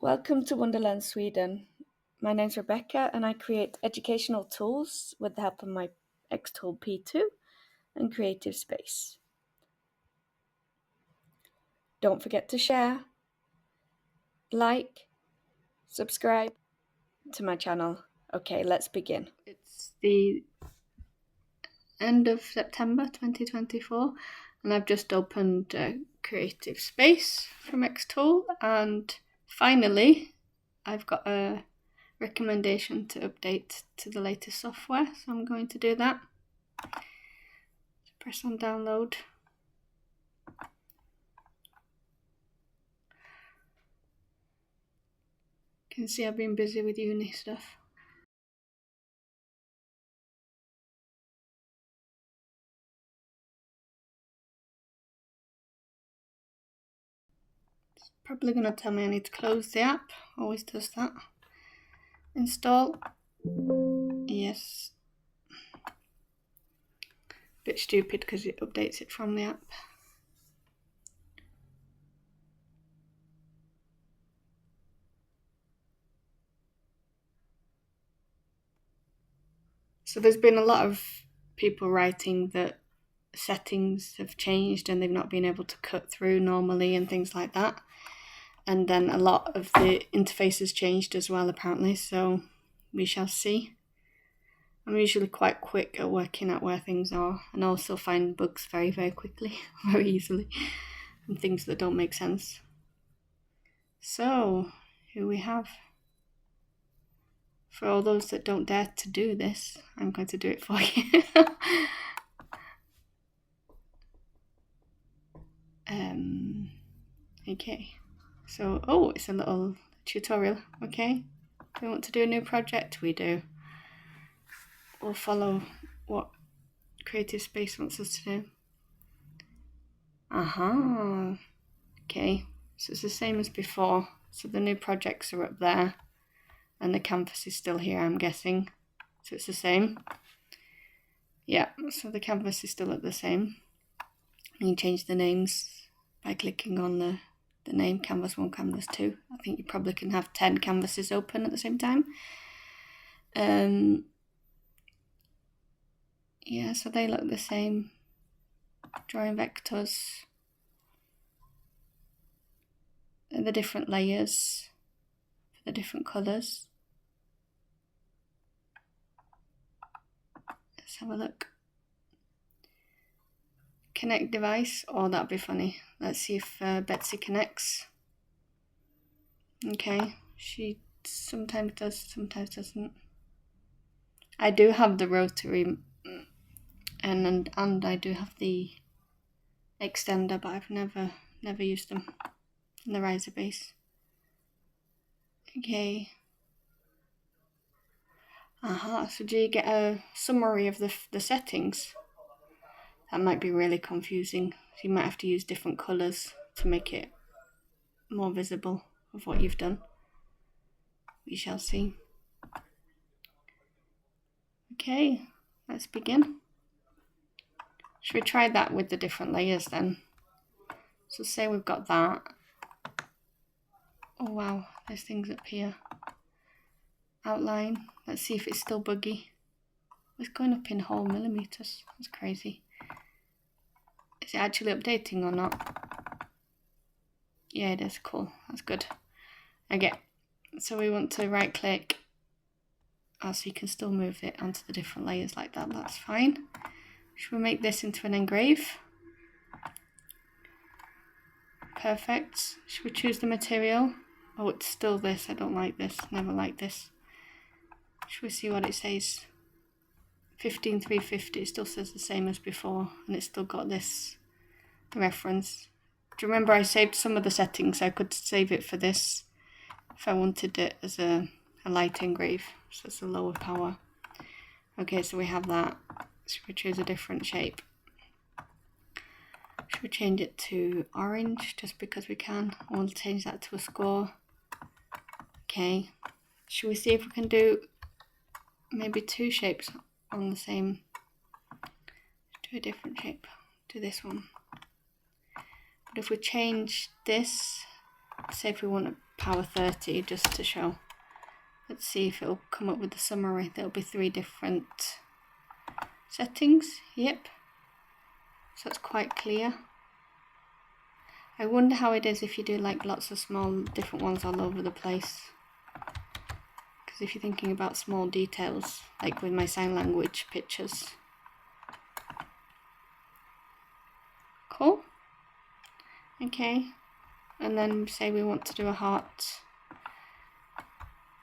Welcome to Wonderland Sweden. My name's Rebecca and I create educational tools with the help of my XTools P2 and Creative Space. Don't forget to share, like, subscribe to my channel. Okay, let's begin. It's the end of September 2024 and I've just opened Creative Space from XTools, and finally I've got a recommendation to update to the latest software, so I'm going to do that. Press on download. You can see I've been busy with uni stuff. It's probably going to tell me I need to close the app. Always does that. Install. Yes. Bit stupid because it updates it from the app. So there's been a lot of people writing that settings have changed and they've not been able to cut through normally and things like that. And then a lot of the interfaces changed as well, apparently, so we shall see. I'm usually quite quick at working out where things are and also find bugs very, very quickly, very easily, and things that don't make sense. So, here we have. For all those that don't dare to do this, I'm going to do it for you. Okay, so, it's a little tutorial, okay? Do we want to do a new project? We do. We'll follow what Creative Space wants us to do. Okay, so it's the same as before. So the new projects are up there and the canvas is still here, I'm guessing. So it's the same. Yeah, so the canvas is still at the same. And you change the names by clicking on the name, canvas 1, canvas 2. I think you probably can have 10 canvases open at the same time. Yeah, so they look the same. Drawing vectors. And the different layers for the different colours. Let's have a look. Connect device. Oh, that'd be funny. Let's see if Betsy connects. Okay, she sometimes does, sometimes doesn't. I do have the rotary and I do have the extender, but I've never used them in the riser base. Okay. So do you get a summary of the settings? That might be really confusing. So you might have to use different colours to make it more visible of what you've done. We shall see. Okay, let's begin. Should we try that with the different layers then? So say we've got that. Oh wow, there's things up here. Outline. Let's see if it's still buggy. It's going up in whole millimeters. That's crazy. Is it actually updating or not? Yeah, it is. Cool. That's good. Okay. So we want to right click. So you can still move it onto the different layers like that. That's fine. Should we make this into an engrave? Perfect. Should we choose the material? Oh, it's still this. I don't like this. Never like this. Should we see what it says? 15350. It still says the same as before, and it's still got this reference. Do you remember I saved some of the settings? I could save it for this if I wanted it as a light engrave, so it's a lower power. Okay, so we have that. Should we choose a different shape? Should we change it to orange just because we can? We'll change that to a score. Okay, should we see if we can do maybe 2 shapes on the same? Do a different shape. Do this one. But if we change this, say if we want to power 30 just to show. Let's see if it'll come up with the summary. There'll be 3 different settings. Yep. So it's quite clear. I wonder how it is if you do like lots of small different ones all over the place. Because if you're thinking about small details, like with my sign language pictures. Cool. Okay. And then say we want to do a heart.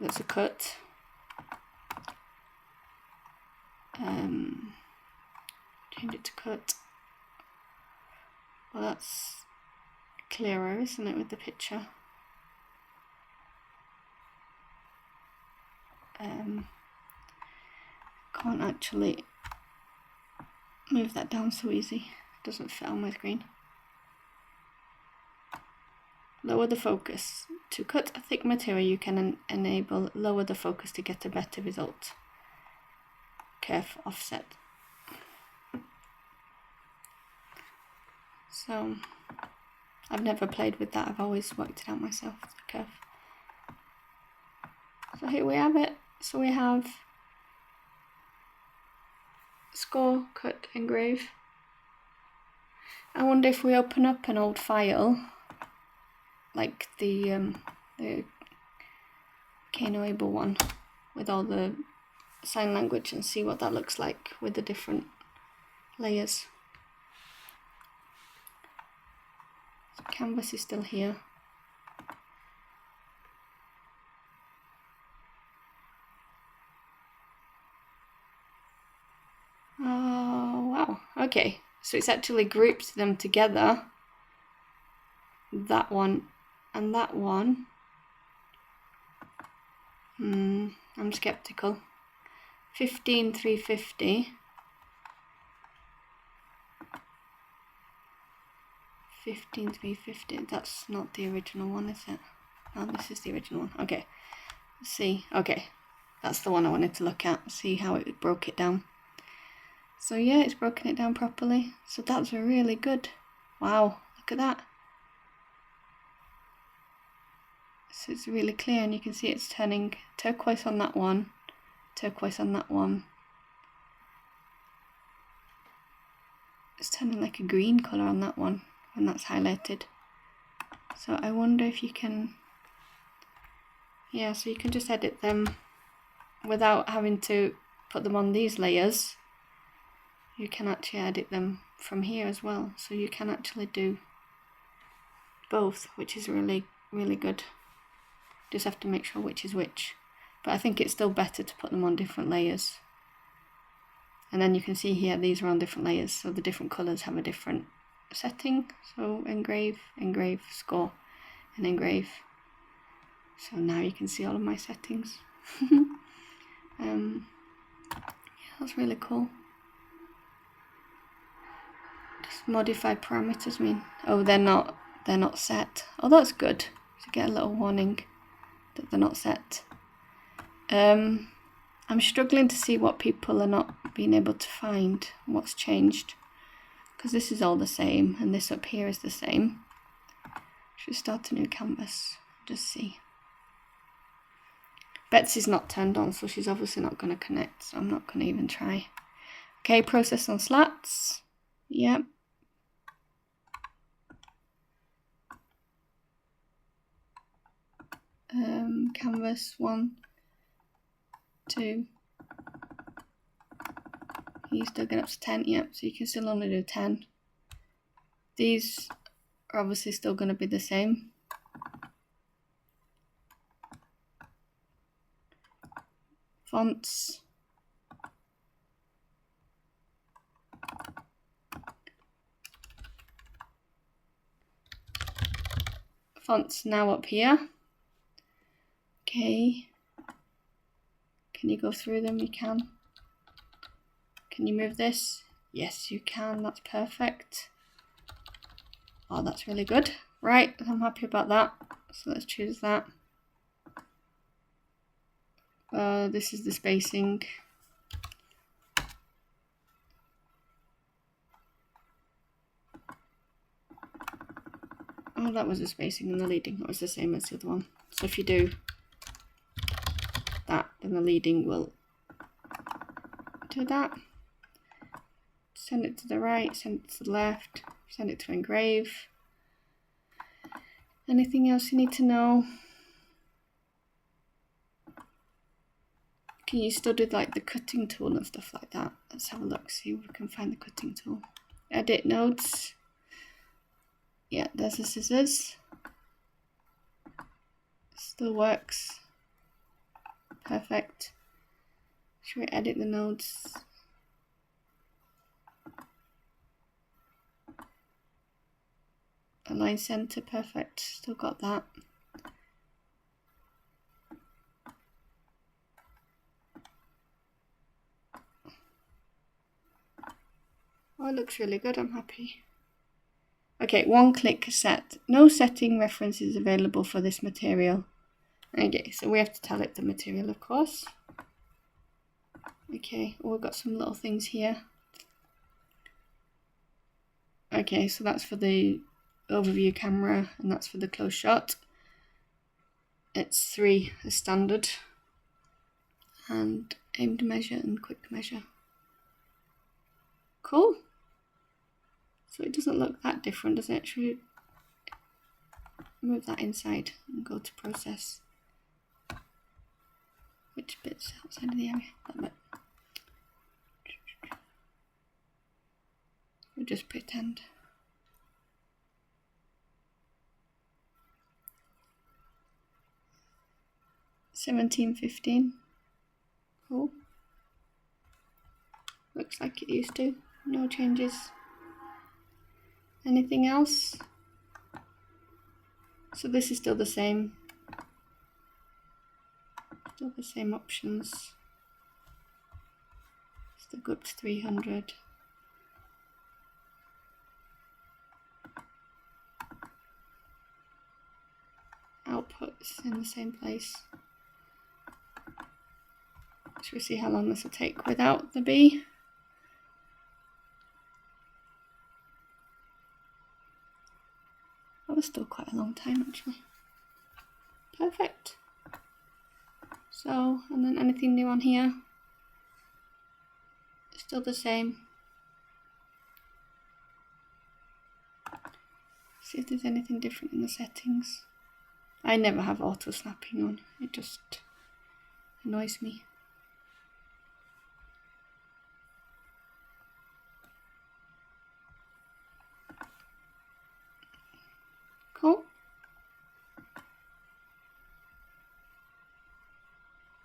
That's a cut. Change it to cut. Well, that's clearer, isn't it, with the picture? Can't actually move that down so easy. It doesn't fit on my screen. Lower the focus. To cut a thick material, you can enable lower the focus to get a better result. Curve offset. So I've never played with that. I've always worked it out myself, the curve. So here we have it. So we have score, cut, engrave. I wonder if we open up an old file, like the Kano Able one, with all the sign language, and see what that looks like with the different layers. So canvas is still here. Oh wow, okay, so it's actually grouped them together, that one and that one. I'm skeptical. 15,350. 15,350. That's not the original one, is it? No, this is the original one. Okay, let's see. Okay, that's the one I wanted to look at. See how it broke it down. So yeah, it's broken it down properly. So that's really good. Wow, look at that. So it's really clear, and you can see it's turning turquoise on that one, turquoise on that one. It's turning like a green colour on that one when that's highlighted. So I wonder if you can, yeah, so you can just edit them without having to put them on these layers. You can actually edit them from here as well. So you can actually do both, which is really, really good. Just have to make sure which is which. But I think it's still better to put them on different layers. And then you can see here, these are on different layers, so the different colours have a different setting. So engrave, engrave, score, and engrave. So now you can see all of my settings. Yeah, that's really cool. Just modify parameters mean, oh, they're not set. Oh, that's good. To get a little warning that they're not set. I'm struggling to see what people are not being able to find, what's changed, because this is all the same and this up here is the same. Should start a new canvas, just see. Betsy's not turned on, so she's obviously not going to connect, so I'm not going to even try. Okay, process on slats. Yep. Canvas 1, 2. You still get up to 10, yep, so you can still only do 10. These are obviously still going to be the same. Fonts. Fonts now up here. Okay. Can you go through them? You can. Can you move this? Yes, you can. That's perfect. Oh, that's really good. Right, I'm happy about that. So let's choose that. This is the spacing. Oh, that was the spacing and the leading. That was the same as the other one. So if you do that, then the leading will do that. Send it to the right, send it to the left, send it to engrave. Anything else you need to know? Can you still do like the cutting tool and stuff like that? Let's have a look, see if we can find the cutting tool. Edit nodes. Yeah, there's the scissors. Still works. Perfect. Should we edit the nodes? Align center, perfect. Still got that. Oh, it looks really good, I'm happy. Okay, one-click set. No setting reference is available for this material. Okay, so we have to tell it the material, of course. Okay, well, we've got some little things here. Okay, so that's for the overview camera and that's for the close shot. It's 3 as standard. And aimed measure and quick measure. Cool. So it doesn't look that different, does it? Should we move that inside and go to process? Which bit's outside of the area? That bit. We'll just pretend. $17.15. Cool. Looks like it used to. No changes. Anything else? So this is still the same. Still the same options. Still go up to 300. Outputs in the same place. Should we see how long this will take without the B? That was still quite a long time actually. Perfect. So, and then anything new on here? Still the same. See if there's anything different in the settings. I never have auto snapping on, it just annoys me.